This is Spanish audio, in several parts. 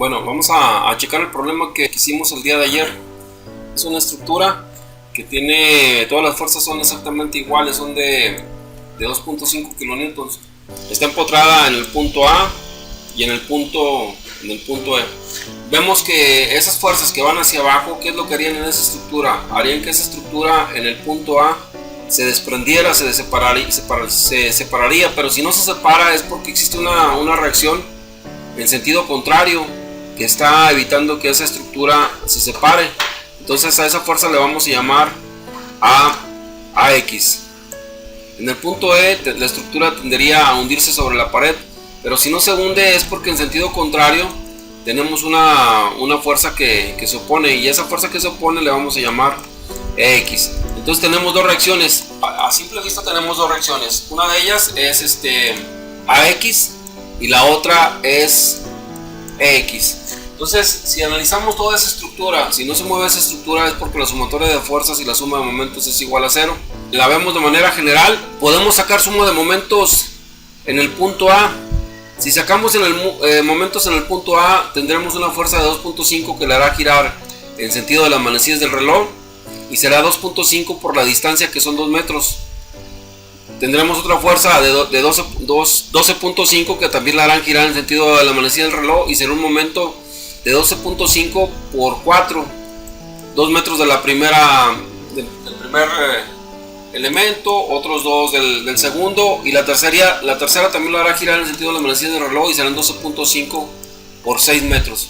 Bueno, vamos a checar el problema que hicimos el día de ayer. Es una estructura que tiene, todas las fuerzas son exactamente iguales, son de 2.5 kilonewtons. Está empotrada en el punto A y en el punto E. Vemos que esas fuerzas que van hacia abajo, ¿qué es lo que harían en esa estructura? Harían que esa estructura en el punto A se desprendiera, se separaría, pero si no se separa es porque existe una reacción en sentido contrario que está evitando que esa estructura se separe. Entonces a esa fuerza le vamos a llamar AX. En el punto E la estructura tendería a hundirse sobre la pared, pero si no se hunde es porque en sentido contrario tenemos una fuerza que se opone, y esa fuerza que se opone le vamos a llamar EX. Entonces tenemos dos reacciones, a simple vista tenemos dos reacciones. Una de ellas es AX y la otra es EX. Entonces, si analizamos toda esa estructura, si no se mueve esa estructura es porque la sumatoria de fuerzas y la suma de momentos es igual a 0. La vemos de manera general. Podemos sacar suma de momentos en el punto A. Si sacamos momentos en el punto A, tendremos una fuerza de 2.5 que le hará girar en sentido de las manecillas del reloj, y será 2.5 por la distancia, que son 2 metros. Tendremos otra fuerza de 12.5 que también la harán girar en sentido de la manecilla del reloj, y será un momento de 12.5 por 4, 2 metros de del primer elemento, otros 2 del segundo, y la tercera también lo hará girar en sentido de la manecilla del reloj, y serán 12.5 por 6 metros.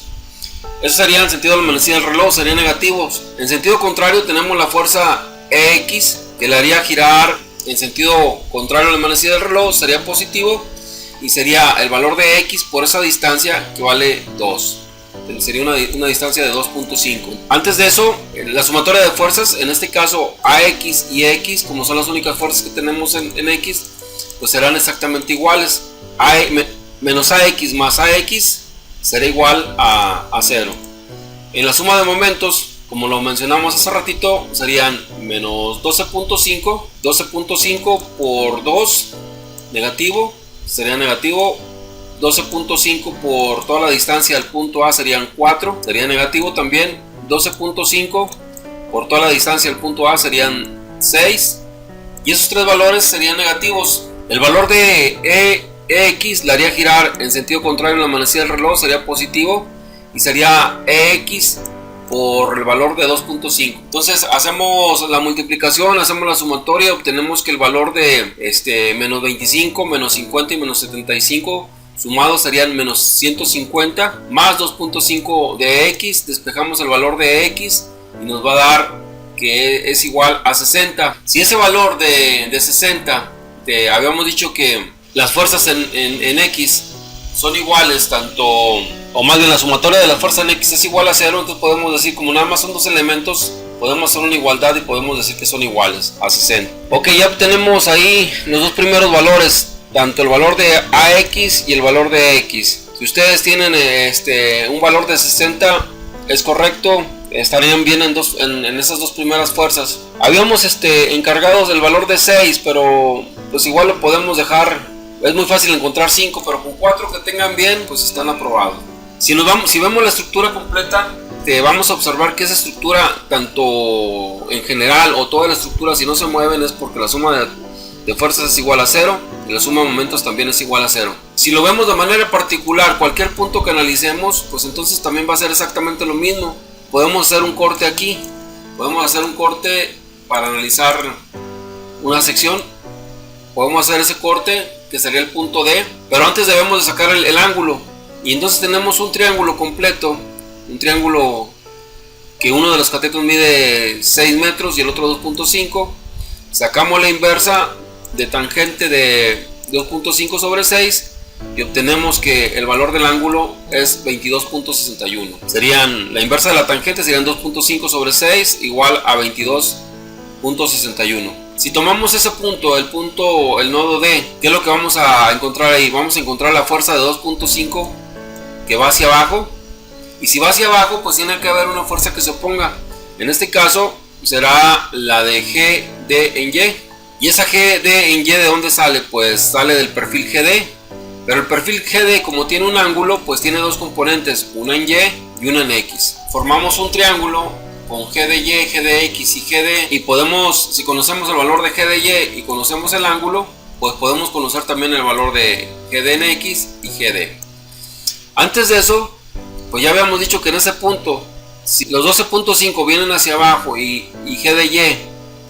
Eso sería en sentido de la manecilla del reloj, serían negativos. En sentido contrario tenemos la fuerza EX que le haría girar en sentido contrario a la manecilla del reloj, sería positivo, y sería el valor de X por esa distancia, que vale 2. Sería una distancia de 2.5. Antes de eso, la sumatoria de fuerzas, en este caso AX y X, como son las únicas fuerzas que tenemos en X, pues serán exactamente iguales. Menos AX más AX será igual a 0. En la suma de momentos, como lo mencionamos hace ratito, serían menos 12.5 por 2, negativo, sería negativo. 12.5 por toda la distancia del punto A serían 4, sería negativo también. 12.5 por toda la distancia del punto A serían 6, y esos tres valores serían negativos. El valor de EX le haría girar en sentido contrario a la manecilla del reloj, sería positivo, y sería EX por el valor de 2.5. Entonces hacemos la multiplicación, hacemos la sumatoria, obtenemos que el valor de menos 25, menos 50 y menos 75 sumados serían menos 150, más 2.5 de X, despejamos el valor de X y nos va a dar que es igual a 60. Si ese valor de 60, habíamos dicho que las fuerzas en X son iguales, o más bien la sumatoria de la fuerza en X es igual a 0, entonces podemos decir, como nada más son dos elementos, podemos hacer una igualdad y podemos decir que son iguales a 60. Ok, ya obtenemos ahí los dos primeros valores, tanto el valor de AX y el valor de X. Si ustedes tienen un valor de 60, es correcto, estarían bien en esas dos primeras fuerzas. Habíamos encargados del valor de 6, pero pues igual lo podemos dejar. Es muy fácil encontrar 5, pero con 4 que tengan bien, pues están aprobados. Si vemos la estructura completa, vamos a observar que esa estructura, tanto en general o toda la estructura, si no se mueven es porque la suma de fuerzas es igual a 0, y la suma de momentos también es igual a 0. Si lo vemos de manera particular, cualquier punto que analicemos, pues entonces también va a ser exactamente lo mismo. Podemos hacer un corte aquí, podemos hacer un corte para analizar una sección, podemos hacer ese corte que sería el punto D, pero antes debemos de sacar el ángulo, y entonces tenemos un triángulo completo, un triángulo que uno de los catetos mide 6 metros y el otro 2.5, sacamos la inversa de tangente de 2.5 sobre 6 y obtenemos que el valor del ángulo es 22.61. La inversa de la tangente serían 2.5 sobre 6 igual a 22.61. Si tomamos ese punto, el nodo D, ¿qué es lo que vamos a encontrar ahí? Vamos a encontrar la fuerza de 2.5 que va hacia abajo, y si va hacia abajo pues tiene que haber una fuerza que se oponga. En este caso será la de GD en Y. Y esa GD en Y, ¿de dónde sale? Pues sale del perfil GD. Pero el perfil GD, como tiene un ángulo, pues tiene dos componentes, una en Y y una en X. Formamos un triángulo con GDY, GDX y GD, y podemos, si conocemos el valor de GDY y conocemos el ángulo, pues podemos conocer también el valor de GD en X y GD. Antes de eso, pues ya habíamos dicho que en ese punto, si los 12.5 vienen hacia abajo y GDY,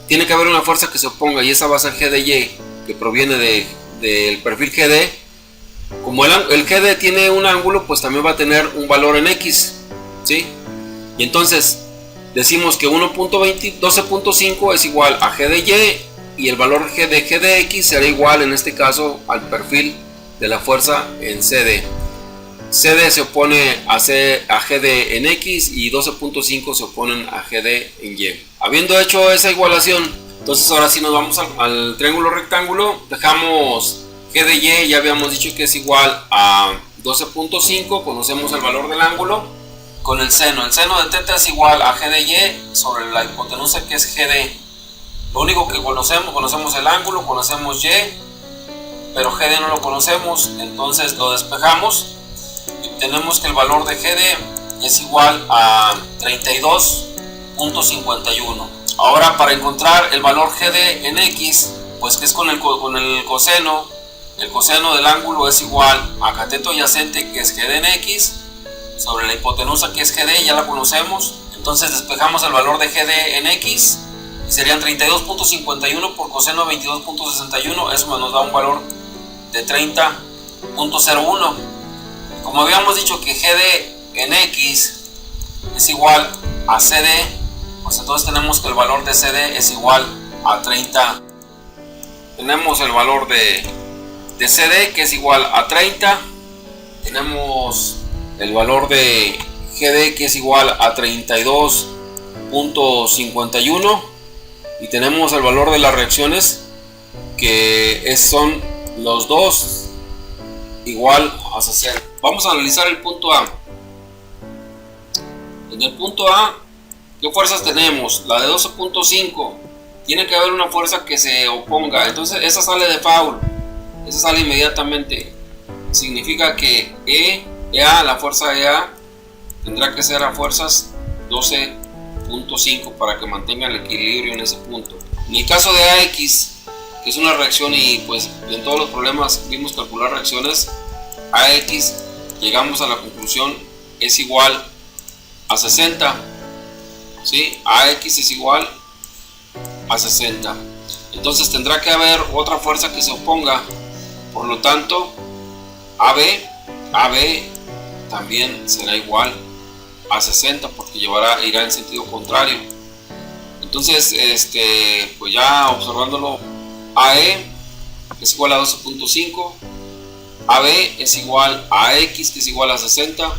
tiene que haber una fuerza que se oponga, y esa va a ser GDY, que proviene del perfil GD. Como el GD tiene un ángulo, pues también va a tener un valor en X, ¿sí? Y entonces decimos que 12.5 es igual a GDY, y el valor de GDX será igual en este caso al perfil de la fuerza en CD. CD se opone a GD en X y 12.5 se oponen a GD en Y. Habiendo hecho esa igualación, entonces ahora sí nos vamos al triángulo rectángulo. Dejamos GDY, ya habíamos dicho que es igual a 12.5, conocemos el valor del ángulo. Con el seno de θ es igual a GDY sobre la hipotenusa, que es GD. Lo único que conocemos el ángulo, conocemos Y, pero GD no lo conocemos, entonces lo despejamos y obtenemos que el valor de GD es igual a 32.51. Ahora, para encontrar el valor GD en X, pues que es con el coseno, el coseno del ángulo es igual a cateto adyacente, que es GD en X, sobre la hipotenusa, que es GD, ya la conocemos. Entonces despejamos el valor de GD en X y serían 32.51 por coseno de 22.61, eso nos da un valor de 30.01. Como habíamos dicho que GD en X es igual a CD, pues entonces tenemos que el valor de CD es igual a 30. Tenemos el valor de CD, que es igual a 30. Tenemos el valor de GD, que es igual a 32.51, y tenemos el valor de las reacciones, que son los dos igual a 60. Vamos a analizar el punto A. En el punto A, ¿qué fuerzas tenemos? La de 12.5. Tiene que haber una fuerza que se oponga, entonces esa sale de foul, esa sale inmediatamente. Significa que EA, la fuerza EA, tendrá que ser a fuerzas 12.5 para que mantenga el equilibrio en ese punto. En el caso de AX, que es una reacción, y pues en todos los problemas vimos calcular reacciones, AX, llegamos a la conclusión, es igual a 60, ¿sí? AX es igual a 60. Entonces tendrá que haber otra fuerza que se oponga, por lo tanto AB también será igual a 60, porque irá en sentido contrario. Entonces pues ya observándolo, AE es igual a 12.5, AB es igual a X, que es igual a 60,